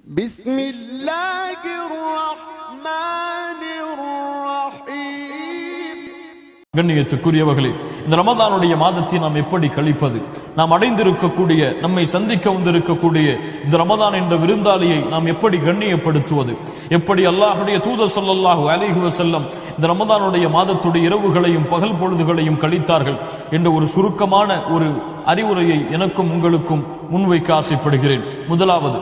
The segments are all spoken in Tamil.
بسم الله الرحمن الرحيم. கண்ணியத்துக்குரியவர்களே, இந்த ரமதானுடைய மாதத்தை நாம் எப்படி கழிப்பது? நாம் அடைந்திருக்கக்கூடிய, நம்மை சந்திக்க வந்திருக்கக்கூடிய இந்த ரமதான் என்ற விருந்தாளியை நாம் எப்படி கண்ணியப்படுத்துவது? எப்படி அல்லாஹ்வுடைய தூதர் ஸல்லல்லாஹு அலைஹி வஸல்லம் இந்த ரமதானுடைய மாதத்துடைய இரவுகளையும் பகல் பொழுதுகளையும் கழித்தார்கள் என்ற ஒரு சுருக்கமான ஒரு அறிவுரையை எனக்கும் உங்களுக்கும் முன்வைக்க ஆசைப்படுகிறேன். முதலாவது,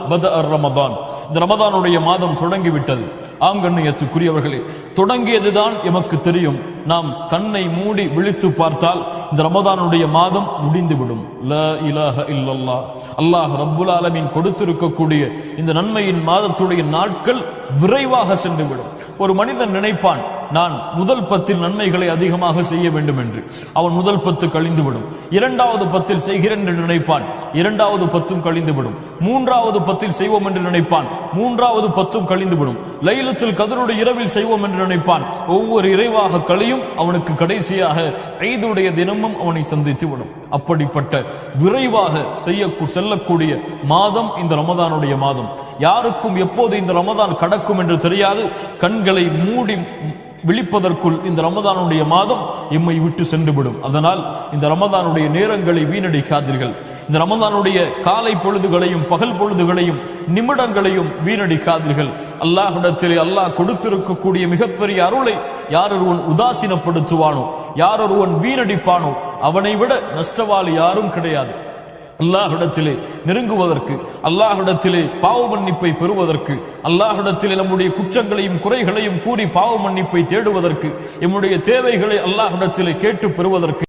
ரமதான். இந்த ரமதானுடைய மாதம் தொடங்கிவிட்டது. ஆம் கண்ணியத்துக்குரியவர்களே, தொடங்கியதுதான் எமக்கு தெரியும். நாம் கண்ணை மூடி விழித்து பார்த்தால் இந்த ரமதானுடைய மாதம் முடிந்துவிடும். லா இலாஹ இல்லல்லாஹ். அல்லாஹ் ரப்புல் ஆலமீன் கொடுத்திருக்கக்கூடிய இந்த நன்மையின் மாதத்துடைய நாட்கள் விரைவாக சென்றுவிடும். ஒரு மனிதன் நினைப்பான், நான் முதல் 10 நன்மைகளை அதிகமாக செய்ய வேண்டும் என்று. அவன் முதல் 10 கழிந்துவிடும். இரண்டாவது 10 செய்கிறேன் என்று நினைப்பான், இரண்டாவது 10 கழிந்துவிடும். மூன்றாவது 10 செய்வோம் என்று நினைப்பான், மூன்றாவது 10 கழிந்துவிடும். லைலத்துல் கத்ருடைய இரவில் செய்வோம் என்று நினைப்பான். ஒவ்வொரு இறைவாக கழியும் அவனுக்கு கடைசியாக ஈதுடைய தினமும் அவனை சந்தித்து விடும். அப்படிப்பட்ட விரைவாக செல்லக்கூடிய மாதம் இந்த ரமதானுடைய மாதம். யாருக்கும் எப்போது இந்த ரமதான் கடக்கும் என்று தெரியாது. கண்களை மூடி விழிப்பதற்குள் இந்த ரமதானுடைய மாதம் எம்மை விட்டு சென்றுவிடும். அதனால் இந்த ரமதானுடைய நேரங்களை வீணடிக்காதீர்கள். இந்த ரமதானுடைய காலை பொழுதுகளையும் பகல் பொழுதுகளையும் நிமிடங்களையும் வீணடிக்காதீர்கள். அல்லாஹ்விடத்திலே அல்லாஹ் கொடுத்திருக்கக்கூடிய மிகப்பெரிய அருளை யார் ஒருவன் உதாசீனப்படுத்துவானோ, யார் ஒருவன் வீணடிப்பானோ, அவனை விட நஷ்டவாளி யாரும் கிடையாது. அல்லாஹ்விடத்திலே நெருங்குவதற்கு, அல்லாஹ்விடத்திலே பாவ மன்னிப்பை பெறுவதற்கு, அல்லாஹ்விடத்திலே நம்முடைய குற்றங்களையும் குறைகளையும் கூறி பாவ மன்னிப்பை தேடுவதற்கு, நம்முடைய தேவைகளை அல்லாஹ்விடத்திலே கேட்டு பெறுவதற்கு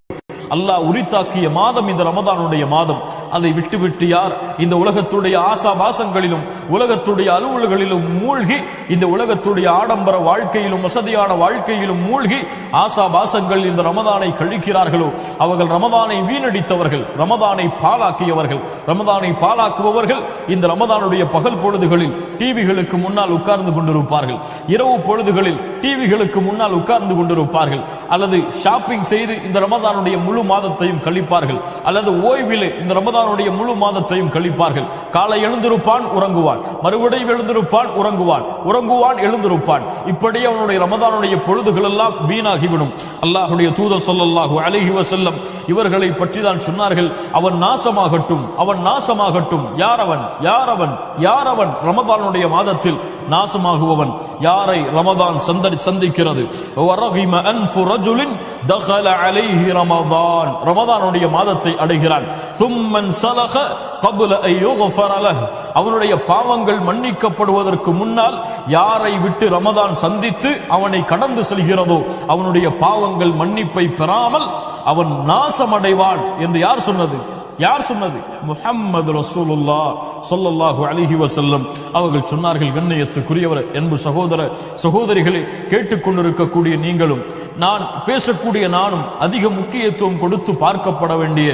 அல்லாஹ் உரித்தாக்கிய மாதம் இந்த ரமதானுடைய மாதம். அதை விட்டுவிட்டு யார் இந்த உலகத்துடைய ஆசாபாசங்களிலும் உலகத்துடைய அலுவல்களிலும் மூழ்கி, இந்த உலகத்துடைய ஆடம்பர வாழ்க்கையிலும் வசதியான வாழ்க்கையிலும் மூழ்கி ஆசாபாசங்கள் இந்த ரமதானை கழிக்கிறார்களோ, அவர்கள் ரமதானை வீணடித்தவர்கள், ரமதானை பாலாக்கியவர்கள். ரமதானை பாலாக்குபவர்கள் இந்த ரமதானுடைய பகல் பொழுதுகளில் டிவிகளுக்கு முன்னால் உட்கார்ந்து கொண்டிருப்பார்கள், இரவு பொழுதுகளில் டிவிகளுக்கு முன்னால் உட்கார்ந்து கொண்டிருப்பார்கள், அல்லது ஷாப்பிங் செய்து இந்த ரமதானுடைய முழு மாதத்தையும் கழிப்பார்கள், அல்லது ஓய்விலே இந்த ரமதானுடைய முழு மாதத்தையும் கழிப்பார்கள். காலை எழுந்திருப்பான், உறங்குவான், மறுபடியும் எழுந்திருப்பான், உறங்குவான், உறங்குவான், எழுந்திருப்பான். இப்படி அவனுடைய ரமதானுடைய பொழுதுகள் எல்லாம் வீணாகிவிடும். அல்லாஹ்வுடைய தூதர் ஸல்லல்லாஹு அலைஹி வஸல்லம் இவர்களை பற்றி தான் சொன்னார்கள், அவன் நாசமாகட்டும், அவன் நாசமாகட்டும். யாரவன், யாரவன், யாரவன் ரமதானுடைய மாதத்தில் நாசமாகுபவன்? யாரை ரமதான் சந்திக்கிறது? ரமதானுடைய மாதத்தை அடைகிறான். அவனுடைய பாவங்கள் மன்னிக்கப்படுவதற்கு முன்னால் யாரை விட்டு ரமதான் சந்தித்து அவனை கடந்து செல்கிறதோ அவனுடைய பாவங்கள் மன்னிப்பை பெறாமல் அவன் நாசமடைவான் என்று யார் சொன்னது? யார் சொன்னது? முஹம்மது ரசூலுல்லாஹ் ஸல்லல்லாஹு அலைஹி வஸல்லம் அவர்கள் சொன்னார்கள். கண்ணியத்துக்குரியவர், அன்பு சகோதர சகோதரிகளே, கேட்டுக்கொண்டிருக்கக்கூடிய நீங்களும் நான் பேசக்கூடிய நானும் அதிக முக்கியத்துவம் கொடுத்து பார்க்கப்பட வேண்டிய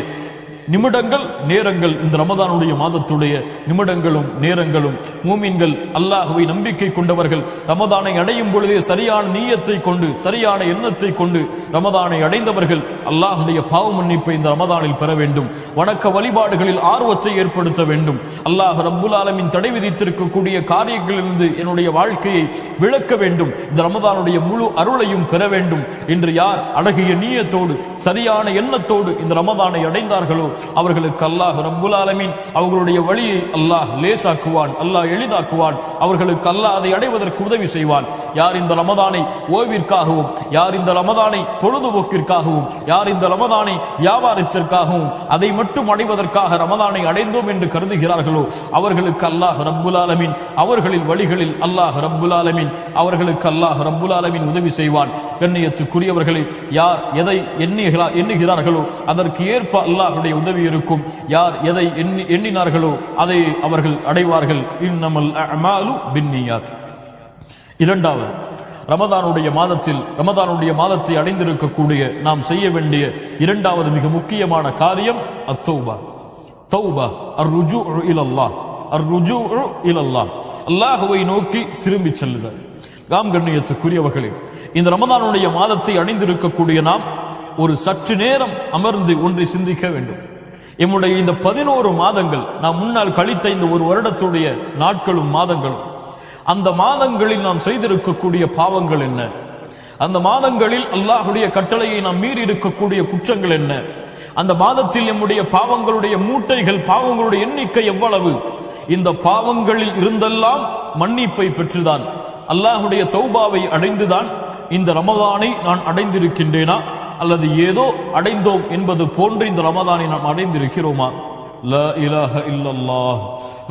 நிமிடங்கள், நேரங்கள் இந்த ரமதானுடைய மாதத்துடைய நிமிடங்களும் நேரங்களும். மூமின்கள், அல்லாஹ்வை நம்பிக்கை கொண்டவர்கள் ரமதானை அடையும் பொழுதே சரியான நீயத்தை கொண்டு, சரியான எண்ணத்தை கொண்டு ரமதானை அடைந்தவர்கள் அல்லாஹ்வுடைய பாவ மன்னிப்பை இந்த ரமதானில் பெற வேண்டும். வணக்க வழிபாடுகளில் ஆர்வத்தை ஏற்படுத்த வேண்டும். அல்லாஹ் ரப்புல் ஆலமீன் தடை விதித்திருக்கக்கூடிய காரியங்களிலிருந்து என்னுடைய வாழ்க்கையை விளக்க வேண்டும். இந்த ரமதானுடைய முழு அருளையும் பெற வேண்டும் என்று யார் அழகிய நீயத்தோடு சரியான எண்ணத்தோடு இந்த ரமதானை அடைந்தார்களோ அவர்களுக்கு அல்லாஹ் ரப்புல் ஆலமீன் அவர்களுடைய வழியை அல்லாஹ் லேசாக்குவான், அல்லாஹ் எளிதாக்குவான். அவர்களுக்கு அல்லாஹ் அதை அடைவதற்கு உதவி செய்வான். யார் இந்த ரமதானை ஓய்விற்காகவும், யார் இந்த ரமதானை பொழுதுபோக்கிற்காகவும், யார் இந்த ரமதானை வியாபாரத்திற்காகவும் அதை மட்டும் அடைவதற்காக ரமதானை அடைந்தோம் என்று கருதுகிறார்களோ அவர்களுக்கு அல்லாஹ் ரப்புல் ஆலமீன் அவர்களின் வழிகளில் அல்லாஹ் ரப்புல் ஆலமீன் அவர்களுக்கு அல்லாஹ் ரப்புல் ஆலமீன் உதவி செய்வான். கண்ணியத்துக்குரியவர்களே, யார் எதை எண்ணுகிறார்களோ அதற்கு ஏற்ப அல்லாஹ்வுடைய உதவி இருக்கும். யார் எதை எண்ணினார்களோ அதை அவர்கள் அடைவார்கள். இன்னமல் அஅமாலு பின்னியாத். இரண்டாவது, ரமதானுடைய மாதத்தில், ரமதானுடைய மாதத்தை அடைந்திருக்கக்கூடிய நாம் செய்ய வேண்டிய இரண்டாவது மிக முக்கியமான காரியம் அத்தௌபா. தௌபா, அர்ருஜூஉ இலல்லாஹ், அர்ருஜூஉ இலல்லாஹ், அல்லாஹ்வை நோக்கி திரும்பி செல்லுதல். காம் கண்ணியத்துக்குரியவர்களே, இந்த ரமதானுடைய மாதத்தை அடைந்திருக்கக்கூடிய நாம் ஒரு சற்று நேரம் அமர்ந்து ஒன்றை சிந்திக்க வேண்டும். எம்முடைய இந்த 11 மாதங்கள் நாம் முன்னால் கழித்த இந்த ஒரு வருடத்துடைய நாட்களும் மாதங்களும், அந்த மாதங்களில் நாம் செய்திருக்கக்கூடிய பாவங்கள் என்ன, அந்த மாதங்களில் அல்லாஹுடைய கட்டளையை நாம் மீறி இருக்கக்கூடிய குற்றங்கள் என்ன, அந்த மாதத்தில் நம்முடைய பாவங்களுடைய மூட்டைகள், பாவங்களுடைய எண்ணிக்கை எவ்வளவு, இந்த பாவங்களில் இருந்தெல்லாம் மன்னிப்பை பெற்றுதான் அல்லாஹுடைய தௌபாவை அடைந்துதான் இந்த ரமதானை நான் அடைந்திருக்கின்றேனா அல்லது ஏதோ அடைந்தோம் என்பது போன்று இந்த ரமதானை நாம் அடைந்திருக்கிறோமா? லா இலாஹ இல்லல்லாஹ்.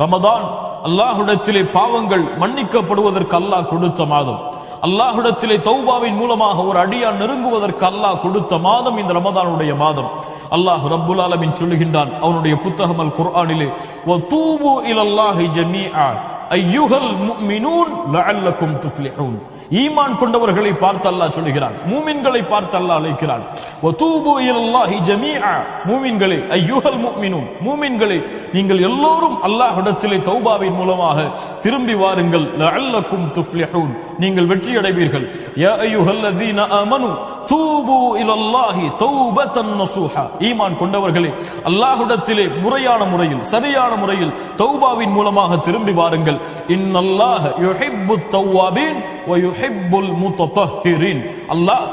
ரமதான் அல்லாஹ்விடத்திலே பாவங்கள் மன்னிக்கப்படுவதற்கு அல்லாஹ் கொடுத்த மாதம், அல்லாஹ்விடத்திலே தௌபாவின் மூலமாக ஒரு அடியான் நெருங்குவதற்கு அல்லாஹ் கொடுத்த மாதம் இந்த ரமதானுடைய மாதம். அல்லாஹ் ரப்புல் ஆலமீன் சொல்லுகின்றான் அவனுடைய புத்தகம் அல் குர்ஆனிலே, வதூபு இலல்லாஹி ஜமீஆ அய்யுஹல் முஃமினூன் லஅல்லக்கும் துஃப்லிஹூன். ஈமான் கொண்டவர்களை பார்த்து அல்லாஹ் சொல்கிறான், மூமின்களை பார்த்து அல்லாஹ் அழைக்கிறான். வதூபு இலல்லாஹி ஜமீஆ, மூமின்களே, அய்யுஹல் முஃமினூன், மூமின்களே, நீங்கள் எல்லோரும் அல்லாஹ்விடத்திலே தௌபாவின் மூலமாக திரும்பி வாருங்கள். லஅல்லக்கும் துஃப்லிஹூன், நீங்கள் வெற்றி அடைவீர்கள். யா அய்யுஹல்லதீன ஆமனு தூபு இலல்லாஹி தௌபத்தன் நஸூஹா, ஈமான் கொண்டவர்களே, அல்லாஹ்விடத்திலே முறையான முறையில், சரியான முறையில் தௌபாவின் மூலமாக திரும்பி வாருங்கள். இன்னல்லாஹ யுஹிப்புத் தவ்வாபீன் வ யுஹிப்புல் முத்தஹிரீன். அல்லாஹ்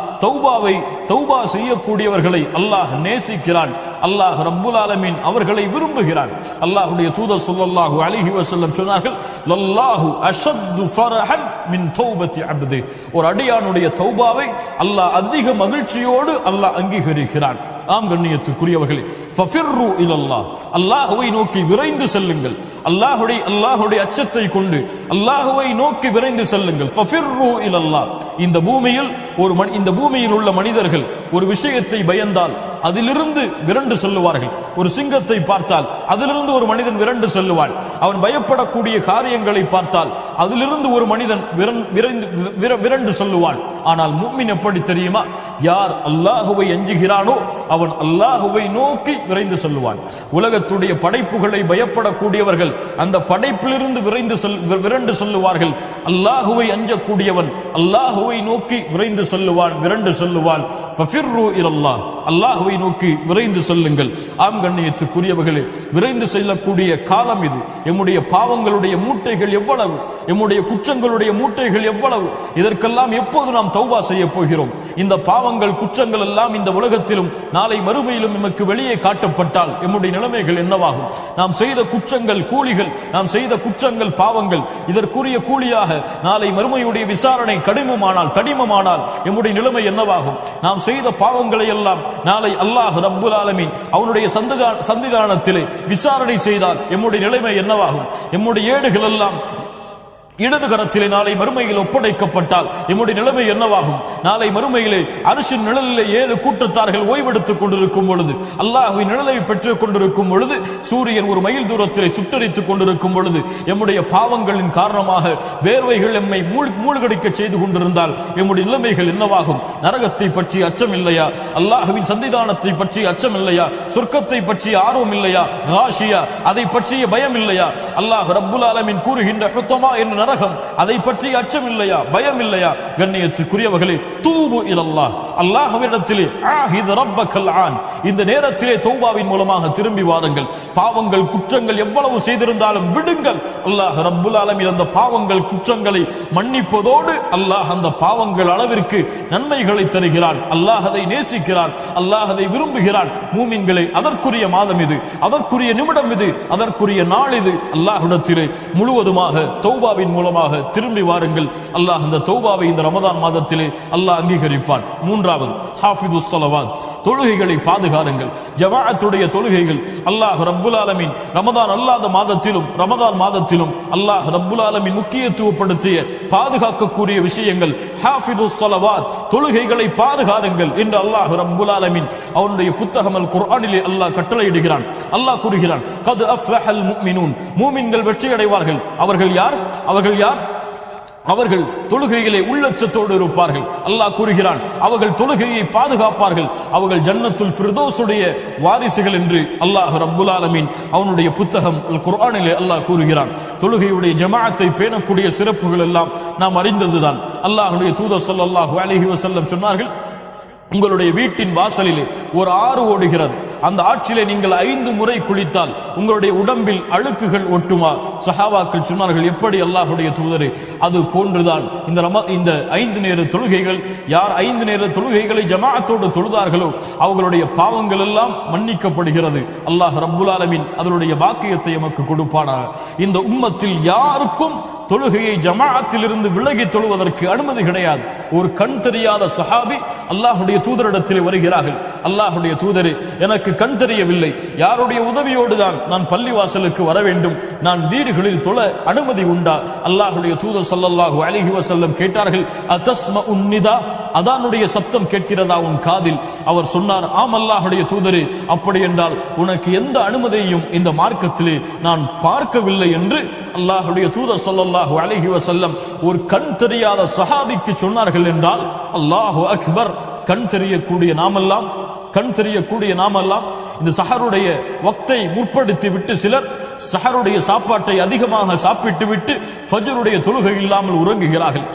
தௌபா செய்யக்கூடியவர்களை அல்லாஹ் நேசிக்கிறான். அல்லாஹ் ரப்புல் ஆலமீன் அவர்களை விரும்புகிறான். அல்லாஹ்வுடைய தூதர் ஸல்லல்லாஹு அலைஹி வஸல்லம் சொன்னார்கள், லல்லாஹு அஷத்து ஃபரஹன் மின் தௌபத்தி அப்தி, ஒரு அடியானுடைய தௌபாவை அல்லாஹ் அதிக மகிழ்ச்சியோடு அல்லாஹ் அங்கீகரிக்கிறான். ஆம் கண்ணியத்துக்குரியவர்களே, ஃபஃபிர்ரு இலல்லாஹ், அல்லாஹ்வை நோக்கி விரைந்து செல்லுங்கள். அல்லாஹ்வுடைய அச்சத்தை கொண்டு அல்லாஹ்வை நோக்கி விரைந்து செல்லுங்கள். ஃபஃபிர்ரு இலல்லாஹ். இந்த பூமியில் உள்ள மனிதர்கள் ஒரு விஷயத்தை பயந்தால் அதிலிருந்து விரண்டு செல்லுவார்கள். ஒரு சிங்கத்தை பார்த்தால் அதிலிருந்து ஒரு மனிதன் விரண்டு செல்லுவான். அவன் பயப்படக்கூடிய காரியங்களை பார்த்தால் அதிலிருந்து ஒரு மனிதன் விரண்டு செல்லுவான். ஆனால் முஃமின் எப்படி தெரியுமா? யார் அல்லாஹுவை அஞ்சுகிறானோ அவன் அல்லாஹுவை நோக்கி விரைந்து செல்லுவான். உலகத்துடைய படைப்புகளை பயப்படக்கூடியவர்கள் அந்த படைப்பிலிருந்து விரண்டு செல்லுவார்கள். அல்லாஹுவை அஞ்சக்கூடியவன் அல்லாஹுவை நோக்கி விரைந்து செல்லுவான், விரண்டு செல்லுவான். ஃபஃபிர்ரு இலல்லாஹ், அல்லாஹுவை நோக்கி விரைந்து செல்லுங்கள். ஆம் கண்ணியத்துக்குரியவர்களே, விரைந்து செல்லக்கூடிய காலம் இது. எம்முடைய பாவங்களுடைய மூட்டைகள் எவ்வளவு, எம்முடைய குற்றங்களுடைய மூட்டைகள் எவ்வளவு, இதற்கெல்லாம் எப்போது நாம் தௌபா செய்ய போகிறோம்? இந்த பாவங்கள் குற்றங்கள் எல்லாம் இந்த உலகத்திலும் நாளை மறுமையிலும் நமக்கு வெளியே காட்டப்பட்டால் எம்முடைய நிலைமைகள் என்னவாகும்? நாம் செய்த குற்றங்கள் கூலிகள், நாம் செய்த குற்றங்கள் பாவங்கள், இதற்குரிய கூலியாக நாளை மறுமையுடைய விசாரணை கடினமானால் எம்முடைய நிலைமை என்னவாகும்? நாம் செய்த பாவங்களை எல்லாம் நாளை அல்லாஹ் ரப்புல் ஆலமீன் அவனுடைய சந்திதானத்திலே விசாரணை செய்தால் எம்முடைய நிலைமை என்னவாகும்? எம்முடைய ஏடுகள் எல்லாம் இடது கரத்திலே நாளை மறுமையில் ஒப்படைக்கப்பட்டால் எம்முடைய நிலைமை என்னவாகும்? நாளை மறுமையிலே அரிசின் நிழலிலே 7 கூட்டத்தார்கள் ஓய்வெடுத்துக் கொண்டிருக்கும் பொழுது, அல்லாஹ்வின் நிழலை பெற்றுக் கொண்டிருக்கும் பொழுது, சூரியன் ஒரு மைல் தூரத்திலே சுட்டரித்துக் கொண்டிருக்கும் பொழுது, எம்முடைய பாவங்களின் காரணமாக வேர்வைகள் எம்மை மூழ்கடிக்க செய்து கொண்டிருந்தால் எம்முடைய நிலைமைகள் என்னவாகும்? நரகத்தை பற்றி அச்சம் இல்லையா? அல்லாஹ்வின் சந்திதானத்தை பற்றி அச்சம் இல்லையா? சொர்க்கத்தை பற்றி ஆர்வம் இல்லையா? காஷியா, அதை பற்றிய பயம் இல்லையா? அல்லாஹ் ரப்புல் ஆலமீன் கூறுகின்ற ஹுத்தமா என்ற நரகம், அதை பற்றி அச்சம் இல்லையா? பயம் இல்லையா? கண்ணியத்துக்குரியவர்களே, தூபு இலல்லாஹ், அல்லாஹ்விடத்திலே ஆஹித் ரப்பக்கல் ஆன், இந்த நேரத்திலே தௌபாவின் மூலமாக திரும்பி வாருங்கள். பாவங்கள் குற்றங்கள் எவ்வளவு செய்திருந்தாலும் விடுங்கள். அல்லாஹ் ரப்புல் ஆலமீன் அந்த பாவங்கள் குற்றங்களை மன்னிப்பதோடு அல்லாஹ் அந்த பாவங்கள் அளவிற்கு நன்மைகளை தருகிறான். அல்லாஹ் அதை நேசிக்கிறான், அல்லாஹ் அதை விரும்புகிறான். மூமின்களே, அதற்குரிய மாதம் இது, அதற்குரிய நிமிடம் இது, அதற்குரிய நாள் இது. அல்லாஹ்விடத்திலே முழுவதுமாக தௌபாவின் மூலமாக திரும்பி வாருங்கள். அல்லாஹ் அந்த தௌபாவை இந்த ரமதான் மாதத்திலே அல்லாஹ் அங்கீகரிப்பான். மூன்றாவது, ஹாஃபிதுஸ் ஸலவாத், தொழுகைகளை பாதுகாருங்கள். ஜமாஅத்துடைய தொழுகைகள் அல்லாஹ் ரப்புல் ஆலமீன் ரமதான் அல்லாத மாதத்திலும் ரமதான் மாதத்திலும் அல்லாஹ் ரப்புல் ஆலமீன் முக்கியத்துவப்படுத்திய பாதுகாக்கக்கூடிய விஷயங்கள். ஹாஃபிதுஸ் ஸலவாத், தொழுகைகளை பாதுகாருங்கள் என்று அல்லாஹ் ரப்புல் ஆலமீன் அவனுடைய புத்தகம் அல் குர்ஆனிலே அல்லாஹ் கட்டளையிடுகிறான். அல்லாஹ் கூறுகிறான், கத் அஃப்லஹல் முஃமினூன், மூமின்கள் வெற்றி அடைவார்கள். அவர்கள் யார்? அவர்கள் தொழுகையிலே உள்ளச்சத்தோடு இருப்பார்கள். அல்லாஹ் கூறுகிறான், அவர்கள் தொழுகையை பாதுகாப்பார்கள், அவர்கள் ஜன்னத்துல் ஃபிர்தௌஸுடைய வாரிசுகள் என்று அல்லாஹ் ரப்புல் ஆலமீன் அவனுடைய புத்தகம் அல் குர்ஆனிலே அல்லாஹ் கூறுகிறான். தொழுகையுடைய ஜமாஅத்தை பேணக்கூடிய சிறப்புகள் எல்லாம் நாம் அறிந்ததுதான். அல்லாஹ்வுடைய தூதர் ஸல்லல்லாஹு அலைஹி வஸல்லம் சொன்னார்கள், உங்களுடைய வீட்டின் வாசலிலே ஒரு ஆறு ஓடுகிறது, அந்த ஆற்றிலே நீங்கள் 5 முறை குளித்தால் உங்களுடைய உடம்பில் அழுக்குகள் ஒட்டுமா? சஹாபாக்கள் சொன்னார்கள், எப்படி அல்லாஹ்வுடைய தூதரே? அது போன்றுதான் இந்த 5 நேர தொழுகைகள். யார் 5 நேர தொழுகைகளை ஜமாஅத்தோடு தொழுதார்களோ அவர்களுடைய பாவங்கள் எல்லாம் மன்னிக்கப்படுகிறது. அல்லாஹ் ரப்புல் ஆலமீன் அதனுடைய பாக்கியத்தை நமக்கு கொடுப்பானாக. இந்த உம்மத்தில் யாருக்கும் தொழுகையை ஜமாஅத்தில் இருந்து விலகி தொழுவதற்கு அனுமதி கிடையாது. ஒரு கண் தெரியாத சஹாபி அல்லாஹ்வுடைய தூதரிடத்தில் வருகிறார்கள். அல்லாஹ்வுடைய தூதரே, எனக்கு கண் தெரியவில்லை, யாருடைய உதவியோடு தான் நான் பள்ளிவாசலுக்கு வர வேண்டும், நான் வீடுகளில் தொழ அனுமதி உண்டா? அல்லாஹ்வுடைய தூதர் ஸல்லல்லாஹு அலைஹி வஸல்லம் கேட்டார்கள், அதஸ்மஉன் நிதா, அதானுடைய சப்தம் கேட்கிறதா உன் காதில்? அவர் சொன்னார், ஆம் அல்லாஹ்வுடைய தூதரே, அப்படி என்றால் உனக்கு எந்த அனுமதியையும் இந்த மார்க்கத்திலே நான் பார்க்கவில்லை என்று அல்லாஹ்வுடைய தூதர் ஸல்லல்லாஹு அலைஹி வஸல்லம் ஒரு கண் தெரியாத சஹாபிக்கு சொன்னார்கள் என்றால், அல்லாஹு அக்பர். கண் தெரியக்கூடிய நாமெல்லாம் இந்த சஹருடைய வக்தை முற்படுத்தி விட்டு சிலர் சஹருடைய சாப்பாட்டை அதிகமாக சாப்பிட்டு விட்டு ஃபஜ்ருடைய தொழுகை இல்லாமல் உறங்குகிறார்கள்.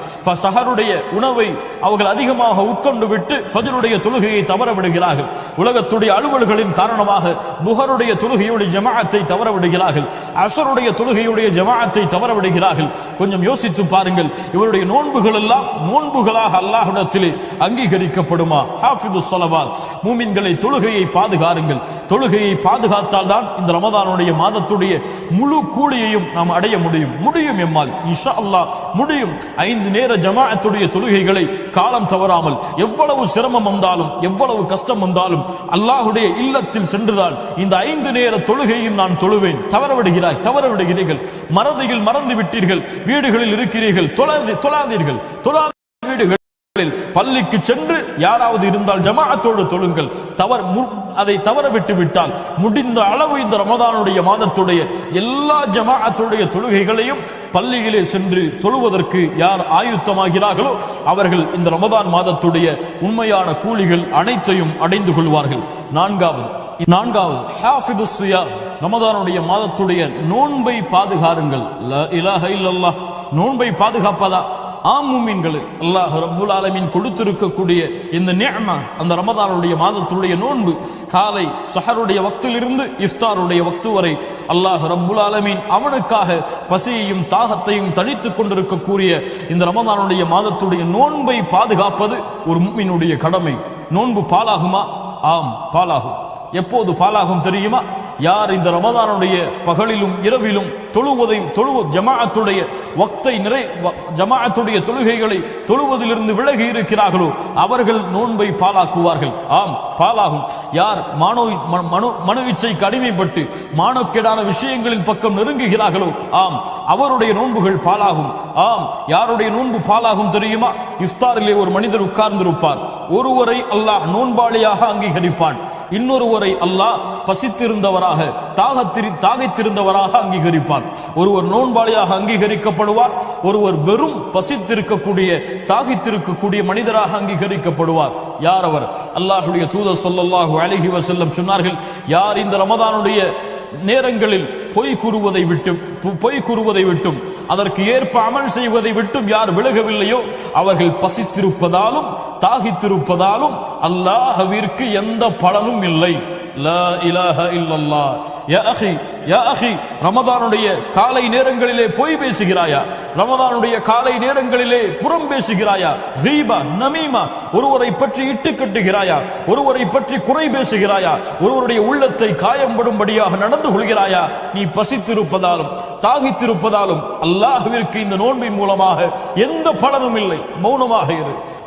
சஹருடைய உணவை அவர்கள் அதிகமாக உட்கொண்டு விட்டு ஃபஜ்ருடைய தொழுகையை தவற விடுகிறார்கள். உலகத்துடைய அலுவல்களின் காரணமாக துஹருடைய தொழுகையுடைய ஜமாஅத்தை தவற விடுகிறார்கள். அஸருடைய தொழுகையுடைய ஜமாஅத்தை தவற விடுகிறார்கள். கொஞ்சம் யோசித்து பாருங்கள், இவருடைய நோன்புகள் எல்லாம் நோன்புகளாக அல்லாஹ்விடத்திலே அங்கீகரிக்கப்படுமா? ஹாஃபிதுஸ் ஸலவாத், மூமின்களை தொழுகையை பாதுகாருங்கள். தொழுகையை பாதுகாத்தால் தான் இந்த ரமதானுடைய மாதத்துடைய முழு கூலியையும் நாம் அடைய முடியும் எம்மால் இன்ஷா அல்லாஹ் முடியும். 5 நேர ஜமாஅத்துடைய தொழுகைகளை காலம் தவறாமல், எவ்வளவு சிரமம் வந்தாலும் எவ்வளவு கஷ்டம் வந்தாலும் அல்லாஹ்வுடைய இல்லத்தில் சென்றுதான் இந்த 5 நேர தொழுகையும் நான் தொழுவேன். தவற விடுகிறீர்கள், மறதியில் மறந்து விட்டீர்கள், வீடுகளில் இருக்கிறீர்கள், தொழாதீர்கள். வீடுகள் பள்ளிக்கு சென்று யாராவது இருந்தால் ஜமாஅத்தோடு தொழுங்கள். அதை தவற விட்டு விட்டால் முடிந்த அளவு இந்த ரமதானுடைய மாதத்துடைய எல்லா ஜமாஅத்துடைய தொழுகைகளையும் பள்ளியிலே சென்று தொழுவதற்கு யார் ஆயுத்தமாகிறார்களோ அவர்கள் இந்த ரமதான் மாதத்துடைய உண்மையான கூலிகள் அனைத்தையும் அடைந்து கொள்வார்கள். நான்காவது ஹாஃபிதுஸ் ஸியாம், ரமதானுடைய மாதத்துடைய நோன்பை பாதுகாருங்கள். லா இலாஹ இல்லல்லாஹ், நோன்பை பாதுகாப்பதா? ஆம் மூமின்களே, அல்லாஹ் ரப்புல் ஆலமீன் கொடுத்திருக்கக்கூடிய இந்த நிஅமா, அந்த ரமதானுடைய மாதத்துடைய நோன்பு, காலை சஹருடைய வக்திலிருந்து இஃப்தாருடைய வக்து வரை அல்லாஹ் ரப்புல் ஆலமீன் அவனுக்காக பசியையும் தாகத்தையும் தணித்துக் கொண்டிருக்கக்கூடிய இந்த ரமதானுடைய மாதத்துடைய நோன்பை பாதுகாப்பது ஒரு முஃமினுடைய கடமை. நோன்பு பாலாகுமா? ஆம், பாலாகும். எப்போது பாலாகும் தெரியுமா? யார் இந்த ரமதானுடைய பகலிலும் இரவிலும் ஜமாஅத்துடைய வக்தை ஜமாஅத்துடைய தொழுகைகளை தொழுவதிலிருந்து விலகி இருக்கிறார்களோ அவர்கள் நோன்பை பாலாக்குவார்கள். ஆம், பாலாகும். யார் மனோ இச்சைக்கு அடிமைப்பட்டு மானக்கேடான விஷயங்களின் பக்கம் நெருங்குகிறார்களோ ஆம், அவருடைய நோன்புகள் பாலாகும். ஆம், யாருடைய நோன்பு பாலாகும் தெரியுமா? இஃப்தாரிலே ஒரு மனிதர் உட்கார்ந்திருப்பார். ஒருவரை அல்லாஹ் நோன்பாளியாக அங்கீகரிப்பான், இன்னொருவரை அல்லாஹ் பசித்திருந்தவராக தாகைத்திருந்தவராக அங்கீகரிப்பான். ஒருவர் நோன்பாளியாக அங்கீகரிக்கப்படுவார், ஒருவர் வெறும் பசித்திருக்கக்கூடிய தாகித்திருக்கக்கூடிய மனிதராக அங்கீகரிக்கப்படுவார். யார் அவர்? அல்லாஹ்வுடைய தூதர் ஸல்லல்லாஹு அலைஹி வஸல்லம் சொன்னார்கள், யார் இந்த ரமதானுடைய நேரங்களில் பொய் கூறுவதை விட்டும் அதற்கு ஏற்ப அமல் செய்வதை விட்டும் யார் விலகவில்லையோ அவர்கள் பசித்திருப்பதாலும் தாகித்திருப்பதாலும் அல்லாஹ்விற்கு எந்த பலனும் இல்லை. லா இலாஹ இல்லல்லாஹ். யா அஹி, ரமதானுடைய காலை நேரங்களிலே பொய் பேசுகிறாயா? ரமதானுடைய காலை நேரங்களிலே புறம் பேசுகிறாயா? கீபா, நமீமா, ஒருவரை பற்றி இட்டு கட்டுகிறாயா? ஒருவரை பற்றி குறை பேசுகிறாயா? ஒருவருடைய உள்ளத்தை காயம்படும்படியாக நடந்து கொள்கிறாயா? நீ பசித்திருப்பதாலும் தாகித்திருப்பதாலும் அல்லாஹ்விற்கு இந்த நோன்பின் மூலமாக எந்த பலனும் இல்லை.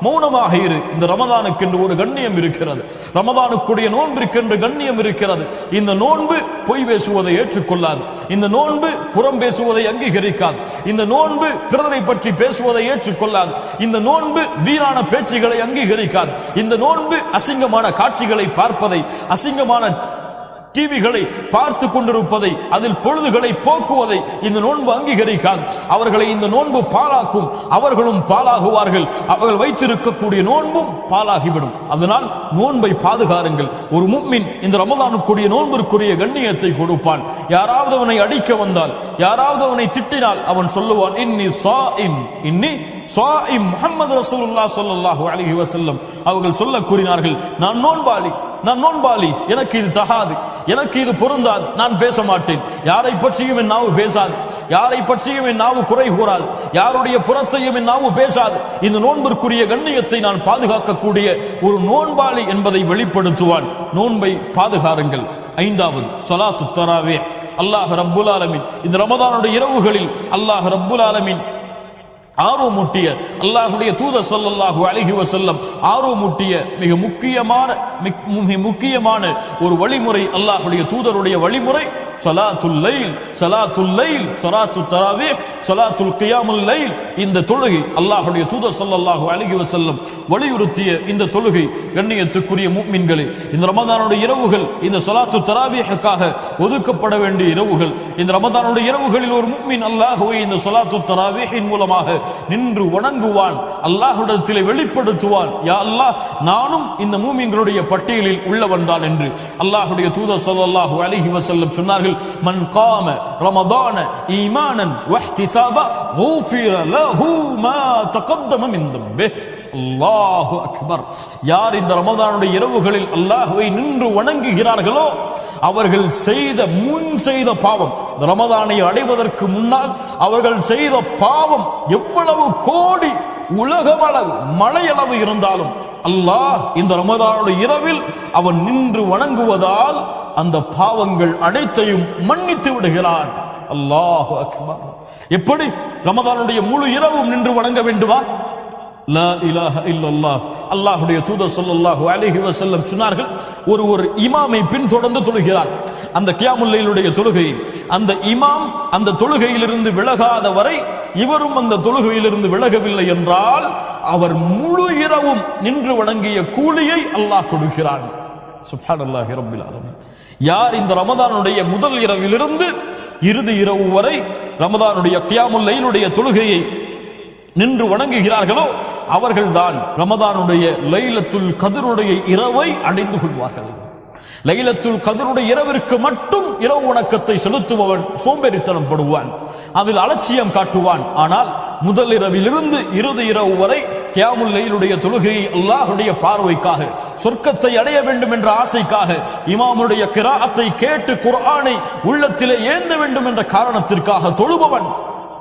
மௌனமாக இரு. இந்த ரமதானுக்கென்று ஒரு கண்ணியம் இருக்கிறது, ரமதானுக்குடைய நோன்பிற்கென்று கண்ணியம் இருக்கிறது. இந்த நோன்பு பொய் பேசுவதை ஏற்றுக்கொள்ளாது, இந்த நோன்பு புறம் பேசுவதை அங்கீகரிக்காது, இந்த நோன்பு பிறரை பற்றி பேசுவதை ஏற்றுக்கொள்ளாது, இந்த நோன்பு வீணான பேச்சுகளை அங்கீகரிக்காது, இந்த நோன்பு அசிங்கமான காட்சிகளை பார்ப்பதை, அசிங்கமான டிவிகளை பார்த்து கொண்டிருப்பதை, அதில் பொழுதுகளை போக்குவதை இந்த நோன்பு அங்கீகரிக்காது. அவர்களை இந்த நோன்பு பாலாக்கும், அவர்களும் பாலாகுவார்கள், அவர்கள் வைத்திருக்கக்கூடிய நோன்பும் பாலாகிவிடும். அதனால் நோன்பை பாதுகாருங்கள். ஒரு முஃமின் இந்த ரமதானுக்குரிய நோன்பிற்குரிய கண்ணியத்தை கொடுப்பான். யாராவது அவனை அடிக்க வந்தால், யாராவது அவனை திட்டினால் அவன் சொல்லுவான், இன்னி ஸாயிம். முஹம்மது ரசூலுல்லாஹ் ஸல்லல்லாஹு அலைஹி வஸல்லம் அவர்கள் சொல்ல கூறினார்கள், நான் நோன்பாளி. நான் நோன்பாளி, எனக்கு இது தகாது, எனக்கு இது பொருந்தாது, நான் பேச மாட்டேன். யாரை பற்றியும் என் நாவு பேசாது, யாரை பற்றியும் என் நாவு குறை கூறாது, யாருடைய புறத்தையும் என் நாவு பேசாது. இந்த நோன்பிற்குரிய கண்ணியத்தை நான் பாதுகாக்கக்கூடிய ஒரு நோன்பாளி என்பதை வெளிப்படுத்துவான். நோன்பை பாதுகாருங்கள். 5வது ஸலாத்து தராவீஹ். அல்லாஹ் ரப்புல் ஆலமீன் இந்த ரமதானுடைய இரவுகளில் அல்லாஹ் ரப்புல் ஆலமீன் ஆர்வமூட்டிய, அல்லாஹுடைய தூதர் ஸல்லல்லாஹு அலைஹி வஸல்லம் ஆர்வமூட்டிய மிக முக்கியமான ஒரு வழிமுறை, அல்லாஹுடைய தூதருடைய வழிமுறை ஸலாத்துல் லைல். ஸலாத்துல் லைல், ஸலாத்து தராவீஹ், ஸலாத்துல் கியாமுல் லைல். இந்த தொழுகை அல்லாஹுடைய தூதர் ஸல்லல்லாஹு அலைஹி வஸல்லம் வலியுறுத்திய இந்த தொழுகை. கண்ணியத்துக்குரிய முஃமின்களே, இந்த ரமதானுடைய இரவுகள் இந்த ஸலாத்து தராவீஹுக்காக ஒதுக்கப்பட வேண்டிய இரவுகள். இந்த ரமதானுடைய இரவுகளில் ஒரு முஃமின் அல்லாஹ்வை இந்த ஸலாத்து தராவீஹின் மூலமாக நின்று வணங்குவான், அல்லாஹ்விடத்திலே வெளிப்படுத்துவான், யா அல்லாஹ், நானும் இந்த முஃமின்களுடைய பட்டியலில் உள்ளவன் தான் என்று. அல்லாஹ்வுடைய தூதர் ஸல்லல்லாஹு அலைஹி வஸல்லம் சொன்னார்கள், மன் காம ரமதான ஈமானன் வஹ்திசாபா குஃபிர லஹு மா தகத்தம மின் தம்பிஹ். அல்லாஹு அக்பர். யார் இந்த ரமதானுடைய இரவுகளில் அல்லாஹ்வை நின்று வணங்குகிறார்களோ அவர்கள் முன் செய்த பாவம், ரமதானை அடைவதற்கு முன்னால் அவர்கள் செய்த பாவம் எவ்வளவு கோடி உலகளவு மலையளவு இருந்தாலும் அல்லாஹ் இந்த ரமதானுடைய இரவில் அவன் நின்று வணங்குவதால் அந்த பாவங்கள் அனைத்தையும் மன்னித்து விடுகிறான். அல்லாஹு அக்பர். எப்படி ரமதானுடைய முழு இரவும் நின்று வணங்க வேண்டுமா? லா இலாஹ இல்லல்லாஹ். அல்லாஹ்வுடைய தூதர் ஸல்லல்லாஹு அலைஹி வஸல்லம் சொன்னார்கள், ஒரு இமாமை பின்தொடர்ந்து தொழுகிறார். அந்த கியாமுல் லைலுடைய தொழுகை, அந்த இமாம் அந்த தொழுகையிலிருந்து விலகாத வரை இவரும் அந்த தொழுகையிலிருந்து விலகவில்லை என்றால் அவர் முழு இரவும் நின்று வணங்கிய கூலியை அல்லாஹ் கொடுக்கிறான். சுப்ஹானல்லாஹி ரப்பில் ஆலமீன். யார் இந்த ரமதானுடைய முதல் இரவிலிருந்து இறுதி இரவு வரை ரமதானுடைய கியாமுல் லைலுடைய தொழுகையை நின்று வணங்குகிறார்களோ அவர்கள்தான் ரமதானுடைய லைலத்துல் கத்ருடைய இரவை அடைந்து கொள்வார்கள். லைலத்துல் கத்ருடைய இரவிற்கு மட்டும் இரவு வணக்கத்தை செலுத்துபவன் சோம்பேறித்தனம் படுவான், அதில் அலட்சியம் காட்டுவான். ஆனால் முதல் இரவிலிருந்து இறுதி இரவு வரை கியாமுல் லைலுடைய தொழுகையை அல்லாஹ்வுடைய பார்வைக்காக, சொர்க்கத்தை அடைய வேண்டும் என்ற ஆசைக்காக, இமாமுடைய கிராஅத்தை கேட்டு குர்ஆனை உள்ளத்திலே ஏந்த வேண்டும் என்ற காரணத்திற்காக தொழுபவன்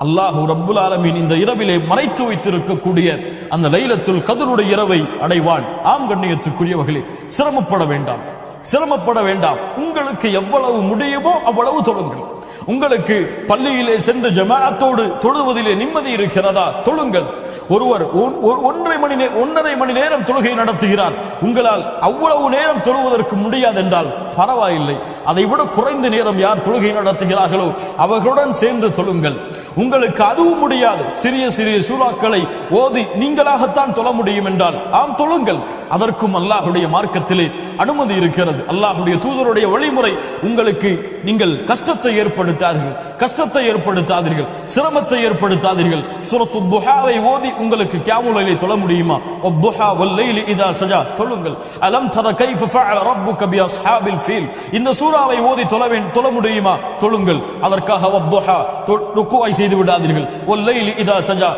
அல்லாஹ் ரப்புல் ஆலமீன் இந்த இரவிலே மறைத்து வைத்திருக்கக்கூடிய அந்த லைலத்துல் கத்ருடைய இரவை அடைவான். ஆம் கண்ணியத்துக்குரியவர்களே, சிரமப்பட வேண்டாம், சிரமப்பட வேண்டாம். உங்களுக்கு எவ்வளவு முடியுமோ அவ்வளவு தொழுங்கள். உங்களுக்கு பள்ளியிலே சென்று ஜமாஅத்தோடு தொழுவதிலே நிம்மதி இருக்கிறதா? தொழுங்கள். ஒருவர் 1.5 மணி நேரம் தொழுகை நடத்துகிறார். உங்களால் அவ்வளவு நேரம் தொழுவதற்கு முடியாது என்றால் பரவாயில்லை, அதை விட குறைந்த நேரம் யார் தொழுகை நடத்துகிறார்களோ அவர்களுடன் சேர்ந்து தொழுங்கள். உங்களுக்கு அதுவும் முடியாது, சிறிய சிறிய சூறாக்களை ஓதி நீங்களாகத்தான் தொழ முடியும் என்றால் ஆம் தொழுங்கள். அதற்கும் அல்லாஹ்வுடைய மார்க்கத்திலே அனுமதி இருக்கிறது. அல்லாஹ்வுடைய தூதருடைய வழிமுறை உங்களுக்கு நீங்கள் கஷ்டத்தை ஏற்படுத்தாதீர்கள், சிரமத்தை ஏற்படுத்தாதீர்கள். சூரத்துத் துஹாவை ஓதி உங்களுக்கு கியாமுல் லைலை தொழ முடியுமா? வத்துஹா வல்லைலி இதா சஜா தொழுங்கள். அலம் தர கைஃப ஃபஅல ரப்புக பி அஸ்ஹாபில் ஃபீல். இந்த சூராவை ஓதி தொழ முடியுமா? தொழுங்கள். அதற்காக வத்துஹா ருக்குஐ செய்து விடாதீர்கள், வல்லைலி இதா சஜா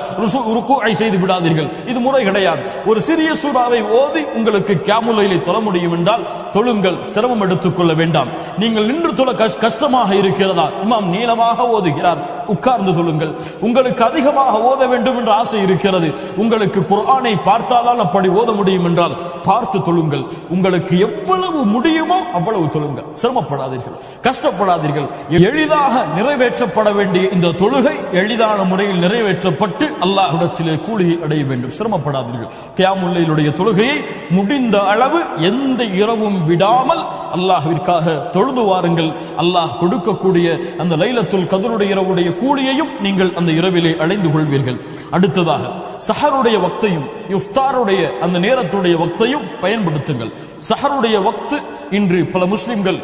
ருக்குஐ செய்து விடாதீர்கள். இது முறை கிடையாது. ஒரு சிறிய சூராவை ஓதி உங்களுக்கு கியாமுல் லைலை தொழ முடியும் என்றால் தொழுங்கள், சிரமம் எடுத்துக்கொள்ள வேண்டாம். நீங்கள் நின்று தொழ கஷ்டமாக இருக்கிறதா? இமாம் நீளமாக ஓதுகிறார், உட்கார்ந்து தொழுங்கள். உங்களுக்கு அதிகமாக ஓத வேண்டும் என்ற ஆசை இருக்கிறது, உங்களுக்கு குர்ஆனை பார்த்தால்தான் அப்படி ஓத முடியும் என்றால் பார்த்து தொழுங்கள். உங்களுக்கு எவ்வளவு முடியுமோ அவ்வளவு தொழுங்கள். சிரமப்படாதீர்கள், கஷ்டப்படாதீர்கள். எளிதாக நிறைவேற்றப்பட வேண்டிய இந்த தொழுகை எளிதான முறையில் நிறைவேற்றப்பட்டு அல்லாஹ்விடத்திலே கூலியை அடைய வேண்டும். சிரமப்படாதீர்கள். கியாமுல் லைலுடைய தொழுகையை முடிந்த அளவு எந்த இரவும் விடாமல் அல்லாஹ்விற்காக தொழுது வாருங்கள். அல்லாஹ் கொடுக்கக்கூடிய அந்த லைலத்துல் கத்ருடைய இரவுடைய கூலியையும் நீங்கள் அந்த இரவிலே அடைந்து கொள்வீர்கள். அடுத்ததாக சஹருடைய வக்தையும் இஃப்தாருடைய அந்த நேரத்துடைய வக்தையும் பயன்படுத்துங்கள். சஹருடைய வக்து இன்று பல முஸ்லிம்கள்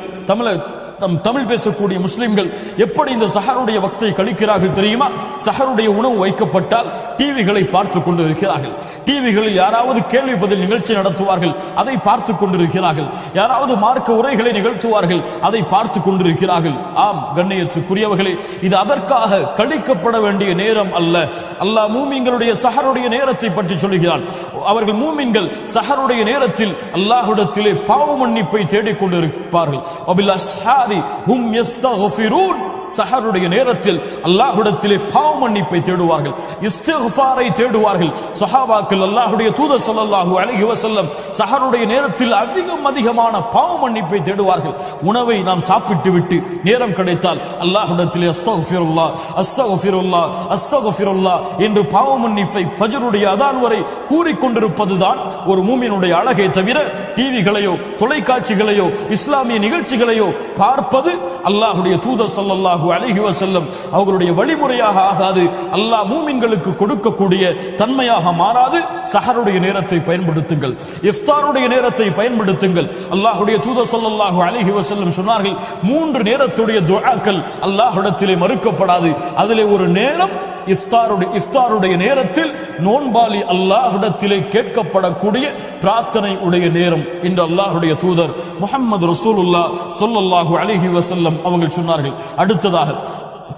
நம் தமிழ் பேசக்கூடிய முஸ்லிம்கள் எப்படி இந்த சஹருடைய வக்தை கழிக்கிறார்கள் தெரியுமா? சஹருடைய உணவு வைக்கப்பட்டால் டிவிகளை பார்த்து கொண்டிருக்கிறார்கள். டிவிகளில் யாராவது கேள்வி பதில் நிகழ்ச்சி நடத்துவார்கள், அதை பார்த்து கொண்டிருக்கிறார்கள். யாராவது மார்க்க உரைகளை நிகழ்த்துவார்கள், அதை பார்த்து கொண்டிருக்கிறார்கள். ஆம் கண்ணியத்துக்குரியவர்களே, இது அதற்காக கழிக்கப்பட வேண்டிய நேரம் அல்ல. அல்லாஹ் மூமின்களுடைய சஹருடைய நேரத்தை பற்றி சொல்கிறான். அவர்கள் மூமின்கள் சஹருடைய நேரத்தில் அல்லாஹ்விடத்திலே பாவ மன்னிப்பை தேடிக் கொண்டிருப்பார்கள். வபில் அஸ்ஹாரி ஹும் யஸ்தக்ஃபிரூன். சஹருடைய நேரத்தில் அல்லாஹ்விடத்திலே பாவ மன்னிப்பை தேடுவார்கள், இஸ்திக்ஃபாரை தேடுவார்கள். சஹாபாக்கள் அல்லாஹ்வுடைய தூதர் ஸல்லல்லாஹு அலைஹி வஸல்லம் சஹருடைய நேரத்தில் அதிகமான பாவ மன்னிப்பை தேடுவார்கள். உணவை நாம் சாப்பிட்டு விட்டு நேரம் கிடைத்தால் அல்லாஹ்விடத்திலே அஸ்தக்ஃபிருல்லாஹ் அஸ்தக்ஃபிருல்லாஹ் அஸ்தக்ஃபிருல்லாஹ் என்று பாவ மன்னிப்பை ஃபஜ்ருடைய அதான் வரை கூறிக்கொண்டிருப்பதுதான் ஒரு மூமினுடைய அழகே தவிர டிவிகளையோ தொலைக்காட்சிகளையோ இஸ்லாமிய நிகழ்ச்சிகளையோ பார்ப்பது அல்லாஹ்வுடைய தூதர் ஸல்லல்லாஹு அலைஹி வஸல்லம் அவர்களுடைய வழிமுறையாக ஆகாது. அல்லாஹ் மூமின்களுக்கு கொடுக்கக்கூடிய தன்மையாக மாறாது. சஹருடைய நேரத்தை பயன்படுத்துங்கள், இஃப்தாருடைய நேரத்தை பயன்படுத்துங்கள். அல்லாஹ்வுடைய தூதர் ஸல்லல்லாஹு அலைஹி வஸல்லம் சொன்னார்கள், 3 நேரத்துடைய துஆக்கள் அல்லாஹ்விடத்திலே மறுக்கப்படாது. அதிலே ஒரு நேரம் இஃப்தாருடைய நேரத்தில் நோன்பாளி அல்லாஹ்விடத்திலே கேட்கப்படக்கூடிய பிரார்த்தனை உடைய நேரம் என்று அல்லாஹ்வுடைய தூதர் முஹம்மது ரசூலுல்லாஹ் ஸல்லல்லாஹு அலைஹி வஸல்லம் அவர்கள் சொன்னார்கள். அடுத்ததாக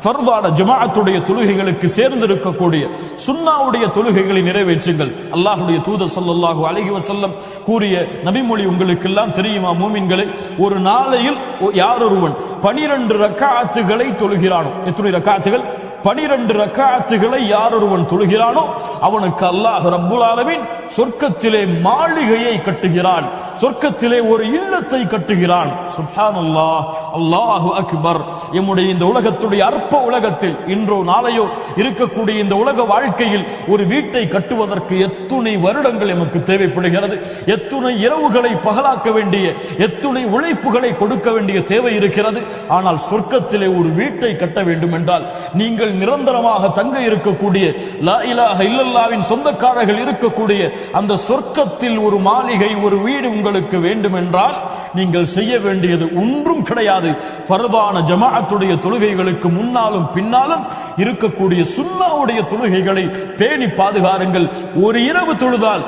ஃபர்தான ஜமாஅத்துடைய தொழுகைகளுக்கு சேர்ந்திருக்கக்கூடிய சுன்னாவுடைய தொழுகைகளை நிறைவேற்றுங்கள். அல்லாஹ்வுடைய தூதர் ஸல்லல்லாஹு அலைஹி வஸல்லம் கூறிய நபிமொழி உங்களுக்கு எல்லாம் தெரியுமா மூமின்களே? ஒரு நாளையில் யாரொருவன் 12 ரக்காத்துகளை தொழுகிறானோ, எத்தனை ரக்காத்துகள்? 12 ரக்காத்துகளை யாரொருவன் தொழுகிறானோ அவனுக்கு அல்லாஹ் ரப்புல் ஆலமீன் சொர்க்கத்திலே மாளிகையை கட்டுகிறான், சொர்க்கத்திலே ஒரு இல்லத்தை கட்டுகிறான். சுப்ஹானல்லாஹ், அல்லாஹு அக்பர். நம்முடைய இந்த உலகத்துடைய அற்ப உலகத்தில் இன்றோ நாளையோ இருக்கக்கூடிய இந்த உலக வாழ்க்கையில் ஒரு வீட்டை கட்டுவதற்கு எத்துணை வருடங்கள் நமக்கு தேவைப்படுகிறது, எத்துணை இரவுகளை பகலாக்க வேண்டிய, எத்துணை உழைப்புகளை கொடுக்க வேண்டிய தேவை இருக்கிறது. ஆனால் சொர்க்கத்திலே ஒரு வீட்டை கட்ட வேண்டும் என்றால் நீங்கள் நிரந்தரமாக தங்க இருக்கக்கூடிய லா இலாஹ இல்லல்லாஹ்வின் சொந்தக்காரர்கள் இருக்கக்கூடிய அந்த சொர்க்கத்தில் ஒரு மாளிகை, ஒரு வீடு உங்களுக்கு வேண்டும் என்றால் நீங்கள் செய்ய வேண்டியது ஒன்றும் கிடையாது. ஃபர்தான ஜமாஅத்துடைய தொழுகைகளுக்கு முன்னாலும் பின்னாலும் இருக்கக்கூடிய சுன்னாவுடைய தொழுகைகளை பேணி பாதுகாருங்கள். ஒரு இரவு தொழுதால்,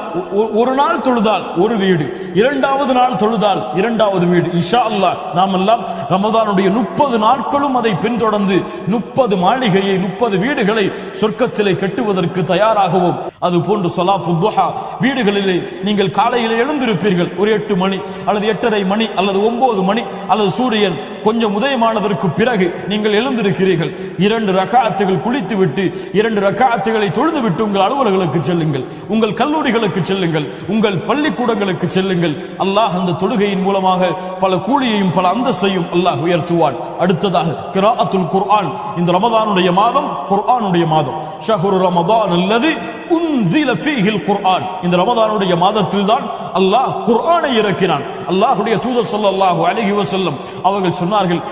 ஒரு நாள் தொழுதால் ஒரு வீடு, 2வது நாள் தொழுதால் 2வது வீடு. இன்ஷா அல்லாஹ் நாம் எல்லாம் ரமதானுடைய 30 நாட்களும் அதை பின்தொடர்ந்து 30 மாளிகையை, 30 வீடுகளை சொர்க்கத்திலே கட்டுவதற்கு தயாராகவும். அது போன்று ஸலாத்து துஹா வீடுகளிலே நீங்கள் காலையிலே எழுந்திருப்பீர்கள், ஒரு 8 மணி அல்லது 8:30 மணி அல்லது 9 மணி அல்லது சூரியன் கொஞ்சம் உதயமானதற்கு பிறகு நீங்கள் எழுந்திருக்கிறீர்கள். 2 ரக்காத்துகள் குளித்து விட்டு 2 ரக்காத்துகளை தொழுது விட்டு உங்கள் அலுவலர்களுக்கு செல்லுங்கள், உங்கள் கல்லூரிகளுக்கு செல்லுங்கள், உங்கள் பள்ளிக்கூடங்களுக்கு செல்லுங்கள். அல்லாஹ் அந்த தொழுகையின் மூலமாக பல கூலியையும் பல அந்தஸ்தையும் அல்லாஹ் உயர்த்துவான். அடுத்ததாக கிராஅத்துல் குர்ஆன். இந்த ரமதானுடைய மாதம் குர்ஆனுடைய மாதம். ஷஹ்ரு ரமதான் அல்லது உன்ஸில ஃபீஹில் குர்ஆன். இந்த ரமதானுடைய மாதத்தில் தான் அல்லாஹ் குர்ஆனை இறக்கினான். அல்லாஹ்வுடைய தூதர் ஸல்லல்லாஹு அலைஹி வஸல்லம் அவர்கள் சொன்னார்கள்,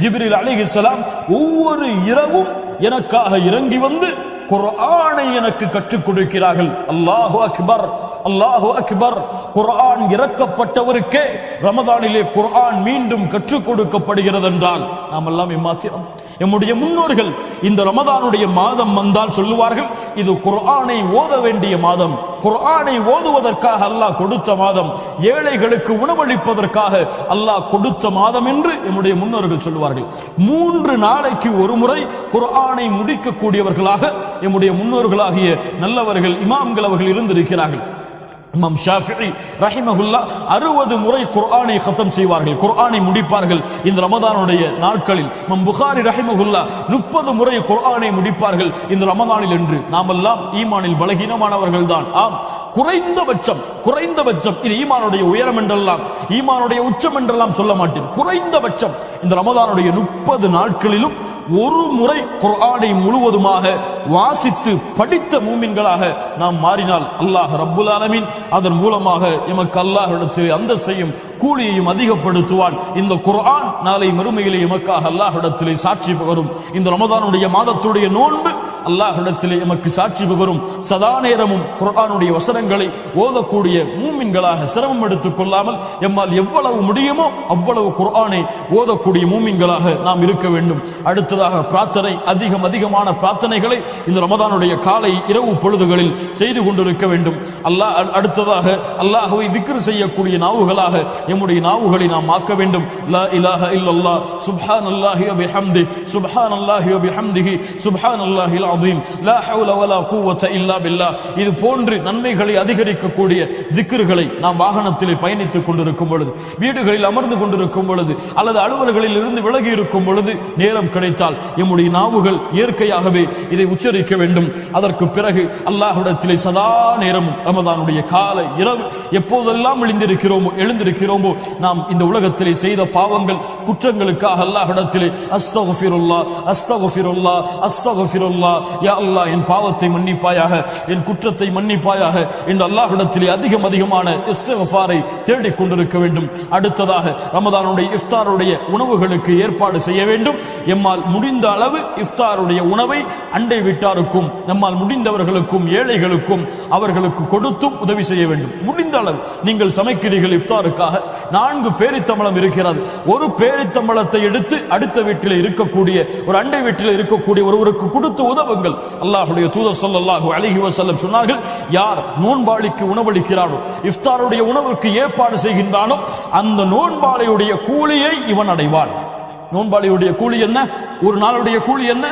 ஜிப்ரீல் அலைஹிஸ்ஸலாம் ஒவ்வொரு இரவும் எனக்காக இறங்கி வந்து குர்ஆனை எனக்கு கற்றுக் கொடுக்கிறார்கள். அல்லாஹு அக்பர், அல்லாஹு அக்பர். குர்ஆன் இறக்கப்பட்டவருக்கே ரமதானிலே குர்ஆன் மீண்டும் கற்றுக் கொடுக்கப்படுகிறது என்றால் நாம் எல்லாம் ஏமாத்திரம். நம்முடைய முன்னோர்கள் இந்த ரமதானுடைய மாதம் வந்தால் சொல்லுவார்கள், இது குர்ஆனை ஓத வேண்டிய மாதம், குர்ஆனை ஓதுவதற்காக அல்லாஹ் கொடுத்த மாதம், ஏழைகளுக்கு உணவளிப்பதற்காக அல்லாஹ் கொடுத்த மாதம் என்று நம்முடைய முன்னோர்கள் சொல்லுவார்கள். 3 நாளைக்கு ஒரு முறை குர்ஆனை முடிக்கக்கூடியவர்களாக நம்முடைய முன்னோர்களாகிய நல்லவர்கள் இமாம்கள் அவர்கள் இருந்திருக்கிறார்கள். இமாம் ஷாஃபிஈ ரஹிமஹுல்லாஹ் 60 முறை குர்ஆனை ഖതம் செய்வார்கள், குர்ஆனை முடிப்பார்கள் இந்த ரமதானுடைய நாட்களில். இமாம் புகாரி ரஹிமஹுல்லாஹ் 30 முறை குர்ஆனை முடிப்பார்கள் இந்த ரமதானில் என்று. நாமெல்லாம் ஈமானில் பலகீனமானவர்கள் தான். ஆம், குறைந்தபட்சம் இது ஈமானுடைய உயரம் என்றெல்லாம், ஈமானுடைய உச்சம் என்றெல்லாம் சொல்ல மாட்டேன். குறைந்தபட்சம் இந்த ரமதானுடைய 30 நாட்களிலும் ஒரு முறை குர்ஆனை முழுவதுமாக வாசித்து படித்த மூமின்களாக நாம் மாறினால் அல்லாஹ் ரப்புல் ஆலமீன் அதன் மூலமாக எமக்கு அல்லாஹ்விடத்தில் அந்தஸ்தையும் கூலியையும் அதிகப்படுத்துவான். இந்த குர்ஆன் நாளை மறுமையிலே எமக்காக அல்லாஹ்விடத்திலே சாட்சி வரும். இந்த ரமதானுடைய மாதத்துடைய நோன்பு அல்லாஹ்விடத்திலே எமக்கு சாட்சி பகரும் சதா நேரமும் குர்ஆனுடைய வசனங்களை ஓதக்கூடிய மூமின்களாக சிரமம் எடுத்துக் கொள்ளாமல் எம்மால் எவ்வளவு முடியுமோ அவ்வளவு குர்ஆனை ஓதக்கூடிய மூமின்களாக நாம் இருக்க வேண்டும். அடுத்ததாக பிரார்த்தனை, அதிகமான பிரார்த்தனைகளை இந்த ரமதானுடைய காலை இரவு பொழுதுகளில் செய்து கொண்டிருக்க வேண்டும். அடுத்ததாக அல்லாஹ்வை திக்ர் செய்யக்கூடிய நாவுகளாக எம்முடைய நாவுகளை நாம் ஆக்க வேண்டும். லா இலாஹ இல்லல்லாஹ் சுப்ஹானல்லாஹி வ பிஹம்தி சுப்ஹானல்லாஹி வ பிஹம்திஹி சுப்ஹானல்லாஹில் அஸீம் லா ஹவ்ல வலா குவத இல்லா பில்லாஹ். இது போன்று நன்மைகளை அதிகரிக்கக்கூடிய திக்ர்களை நாம் வாகனத்திலே பயணித்துக் கொண்டிருக்கும் பொழுது, வீடுகளில் அமர்ந்து கொண்டிருக்கும் பொழுது, அல்லது அலுவல்களில் இருந்து விலகி இருக்கும் பொழுது நேரம் கிடைத்தால் எம்முடைய நாவுகள் இயற்கையாகவே இதை உச்சரிக்க வேண்டும். அதற்கு பிறகு அல்லாஹ்விடத்திலே சதா நேரமும் ரமதானுடைய காலை இரவு எப்போதெல்லாம் எழுந்திருக்கிறோமோ நாம் இந்த உலகத்திலே செய்த பாவங்கள் குற்றங்களுக்காக அல்லாஹ்விடத்திலே அஸ்தக்ஃபிருல்லாஹ் அஸ்தக்ஃபிருல்லாஹ் அஸ்தக்ஃபிருல்லாஹ் யா அல்லாஹ் என் பாவத்தை மன்னிப்பாயாக, என் குற்றத்தை மன்னிப்பாயாக என்று அல்லாஹ்விடத்திலே அதிகமான இஸ்திக்ஃபாரை தேடிக் கொண்டிருக்க வேண்டும். அடுத்ததாக ரமதானுடைய இஃப்தாருடைய உணவுகளுக்கு ஏற்பாடு செய்ய வேண்டும். எம்மால் முடிந்த அளவு இஃப்தாருடைய உணவை அண்டை வீட்டாருக்கும் நம்மால் முடிந்தவர்களுக்கும் ஏழைகளுக்கும் அவர்களுக்கு கொடுத்தும் உதவி செய்ய வேண்டும். முடிந்த அளவு நீங்கள் சமைக்கிறீர்கள் இஃப்தாருக்காக, 4 பேரித்தம்பளம் இருக்கிறது, ஒரு பேரித்தம்பளத்தை எடுத்து அடுத்த வீட்டில் இருக்கக்கூடிய ஒரு அண்டை வீட்டில் இருக்கக்கூடிய ஒருவருக்கு கொடுத்து உதவுங்கள். அல்லாஹ்வுடைய தூதர் ஸல்லல்லாஹு அலைஹி வஸல்லம் சொன்னார்கள், யார் நோன்பாளிக்கு உணவளிக்கிறானோ, இஃப்தாருடைய உணவுக்கு ஏற்பாடு செய்கின்றானோ அந்த நோன்பாளியுடைய கூலியை இவன் அடைவான். நோன்பாளியுடைய கூலி என்ன? ஒரு நாளுடைய கூலி என்ன?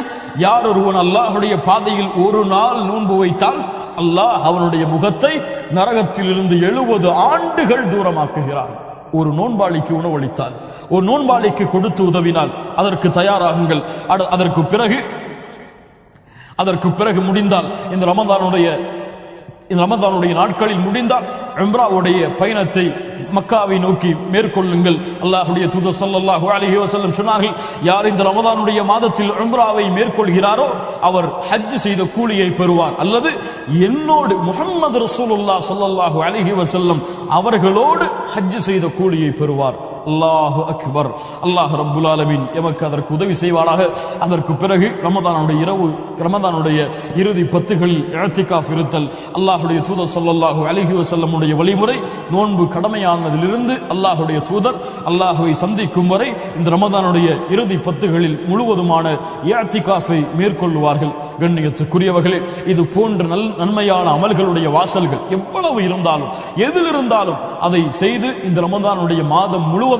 யார் ஒருவன் அல்லாஹ்வுடைய பாதையில் ஒரு நாள் நோன்பு வைத்தால் அல்லாஹ் அவனுடைய முகத்தை நரகத்தில் இருந்து 70 ஆண்டுகள் தூரமாக்குகிறான். ஒரு நோன்பாளிக்கு உணவளித்தால், ஒரு நோன்பாளிக்கு கொடுத்து உதவினால் அதற்கு தயாராகுங்கள். அதற்கு பிறகு முடிந்தால் இந்த ரமதானுடைய நாட்களில் முடிந்தால் உம்ராவுடைய பயணத்தை மக்காவை நோக்கி மேற்கொள்ளுங்கள். அல்லாஹ்வுடைய தூதர் ஸல்லல்லாஹு அலைஹி வஸல்லம் சொன்னார்கள், யார் இந்த ரமதானுடைய மாதத்தில் உம்ராவை மேற்கொள்கிறாரோ அவர் ஹஜ் செய்த கூலியை பெறுவார், அல்லது என்னோடு முஹம்மது ரசூலுல்லாஹ் ஸல்லல்லாஹு அலைஹி வஸல்லம் அவர்களோடு ஹஜ் செய்த கூலியை பெறுவார். அல்லாஹு அக்பர். அல்லாஹ் ரப்புல் ஆலமீன் எமக்கு அதற்கு உதவி செய்வாராக. அதற்கு பிறகு ரமதானுடைய இறுதி 10களில் இஅ்திகாஃப் இருத்தல். அல்லாஹ்வுடைய தூதர் ஸல்லல்லாஹு அலைஹி வஸல்லமுடைய வழிமுறை, நோன்பு கடமையானதிலிருந்து அல்லாஹ்வுடைய தூதர் அல்லாஹ்வை சந்திக்கும் வரை இந்த ரமதானுடைய இறுதி 10களில் முழுவதுமான இஅ்திகாஃபை மேற்கொள்வார்கள். கண்ணியத்துக்குரியவர்களே, இது போன்ற நன்மையான அமல்களுடைய வாசல்கள் எவ்வளவு இருந்தாலும் எதில் இருந்தாலும் அதை செய்து இந்த ரமதானுடைய மாதம் முழுவதையும்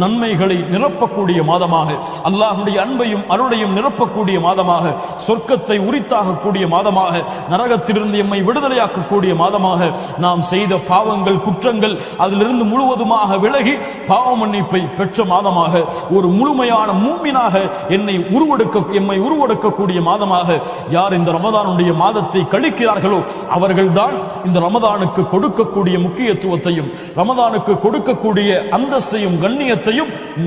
நன்மைகளை நிரப்பக்கூடிய மாதமாக, அல்லாஹ்வுடைய அன்பையும் அருளையும் நிரப்பக்கூடிய மாதமாக, சொர்க்கத்தை உரித்தாகக்கூடிய மாதமாக, நரகத்திலிருந்து எம்மை விடுதலையாக்கக்கூடிய மாதமாக, நாம் செய்த பாவங்கள் குற்றங்கள் அதிலிருந்து முழுவதுமாக விலகி பாவ மன்னிப்பை பெற்ற மாதமாக, ஒரு முழுமையான மூமினாக எம்மை உருவெடுக்கக்கூடிய மாதமாக யார் இந்த ரமதானுடைய மாதத்தை கழிக்கிறார்களோ அவர்கள்தான் இந்த ரமதானுக்கு கொடுக்கக்கூடிய முக்கியத்துவத்தையும் ரமதானுக்கு கொடுக்கக்கூடிய அந்தஸ்தையும் கண்ணியத்தையும்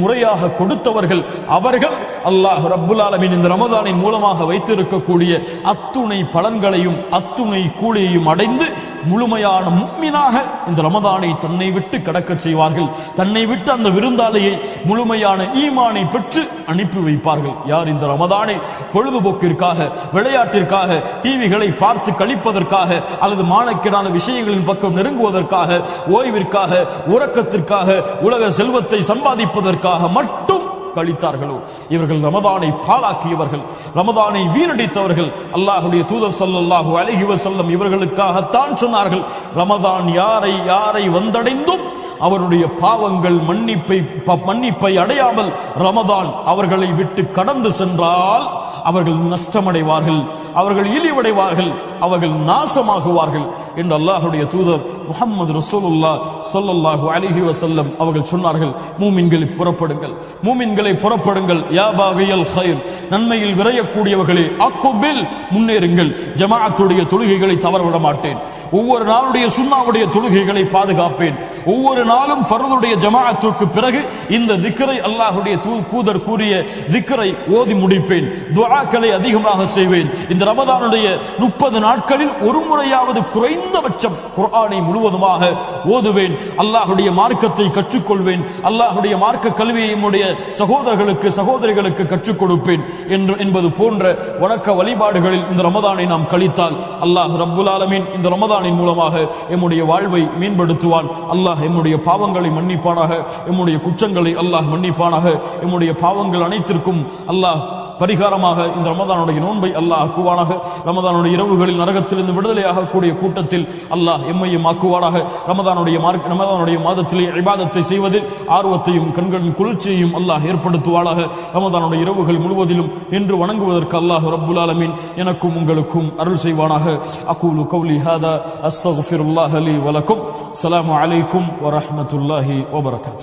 முறையாக கொடுத்தவர்கள். அவர்கள் அல்லாஹ் ரப்புல் ஆலமீன் இந்த ரமதானின் மூலமாக வைத்திருக்கக்கூடிய அத்துணை பலன்களையும் அத்துணை கூலியையும் அடைந்து முழுமையான முஃமினாக இந்த ரமதானை தன்னை விட்டு கடக்க செய்வார்கள். தன்னை விட்டு அந்த விருந்தாளியை முழுமையான ஈமானை பெற்று அனுப்பி வைப்பார்கள். யார் இந்த ரமதானை பொழுதுபோக்கிற்காக, விளையாட்டிற்காக, டிவிகளை பார்த்து கழிப்பதற்காக அல்லது மானக்கேடான விஷயங்களின் பக்கம் நெருங்குவதற்காக, ஓய்விற்காக, உறக்கத்திற்காக, உலக செல்வத்தை சம்பாதிப்பதற்காக மட்டும் கழித்தார்களோ இவர்கள் ரமதானை பாழாக்கியவர்கள், ரமதானை வீணடித்தவர்கள். அல்லாஹ்வுடைய தூதர் ஸல்லல்லாஹு அலைஹி வஸல்லம் இவர்களுக்காகத்தான் சொன்னார்கள், ரமதான் யாரை வந்தடைந்தும் அவருடைய பாவங்கள் மன்னிப்பை அடையாமல் ரமதான் அவர்களை விட்டு கடந்து சென்றால் அவர்கள் நஷ்டமடைவார்கள், அவர்கள் இழிவடைவார்கள், அவர்கள் நாசமாகுவார்கள் என்று அல்லாஹ்வுடைய தூதர் முஹம்மது ரசூலுல்லாஹ் ஸல்லல்லாஹு அலைஹி வஸல்லம் அவர்கள் சொன்னார்கள். மூமின்களை புறப்படுங்கள். யா பாகியல் கைர், நன்மையில் விரையக்கூடியவர்களே, அக்குபில், முன்னேறுங்கள். ஜமாஅத்துடைய தொழுகைகளை தவறவிட மாட்டேன். ஒவ்வொரு நாளுடைய சுன்னாவுடைய தொழுகைகளை பாதுகாப்பேன். ஒவ்வொரு நாளும் ஃபர்துடைய ஜமாஅத்துக்கு பிறகு இந்த திக்ரை, அல்லாஹ்வுடைய தூதர் கூறிய திக்ரை ஓதி முடிப்பேன். துஆக்களை அதிகமாக செய்வேன். இந்த ரமதானுடைய 30 நாட்களில் ஒரு முறையாவது குறைந்தபட்சம் குர்ஆனை முழுவதுமாக ஓதுவேன். அல்லாஹ்வுடைய மார்க்கத்தை கற்றுக்கொள்வேன். அல்லாஹ்வுடைய மார்க்க கல்வியை நம்முடைய சகோதரர்களுக்கு சகோதரிகளுக்கு கற்றுக் கொடுப்பேன் என்பது போன்ற வணக்க வழிபாடுகளில் இந்த ரமதானை நாம் கழித்தால் அல்லாஹ் ரப்புல் ஆலமீன் இந்த ரமதானின் மூலமாக எம்முடைய வாழ்வை மேம்படுத்துவான். அல்லாஹ் எம்முடைய பாவங்களை மன்னிப்பானாக. எம்முடைய குற்றங்களை அல்லாஹ் மன்னிப்பானாக. எம்முடைய பாவங்கள் அனைத்திற்கும் அல்லாஹ் பரிகாரமாக இந்த ரமதானுடைய நோன்பை அல்லாஹ் ஆக்குவானாக. ரமதானுடைய இரவுகளில் நரகத்திலிருந்து விடுதலையாக கூடிய கூட்டத்தில் அல்லாஹ் எம்மையும் ஆக்குவானாக. ரமதானுடைய மாதத்திலே இபாதத்தை செய்வதில் ஆர்வத்தையும் கண்களின் குளிர்ச்சியையும் அல்லாஹ் ஏற்படுத்துவானாக. ரமதானுடைய இரவுகள் முழுவதிலும் நின்று வணங்குவதற்கு அல்லாஹ் ரப்புல் ஆலமீன் எனக்கும் உங்களுக்கும் அருள் செய்வானாக. அகூலு கௌலி ஹாதா அஸ்தக்ஃபிருல்லாஹ் லி வ லக்கும். அஸ்ஸலாமு அலைக்கும் வ ரஹ்மத்துல்லாஹி வ பரகாத்துஹு.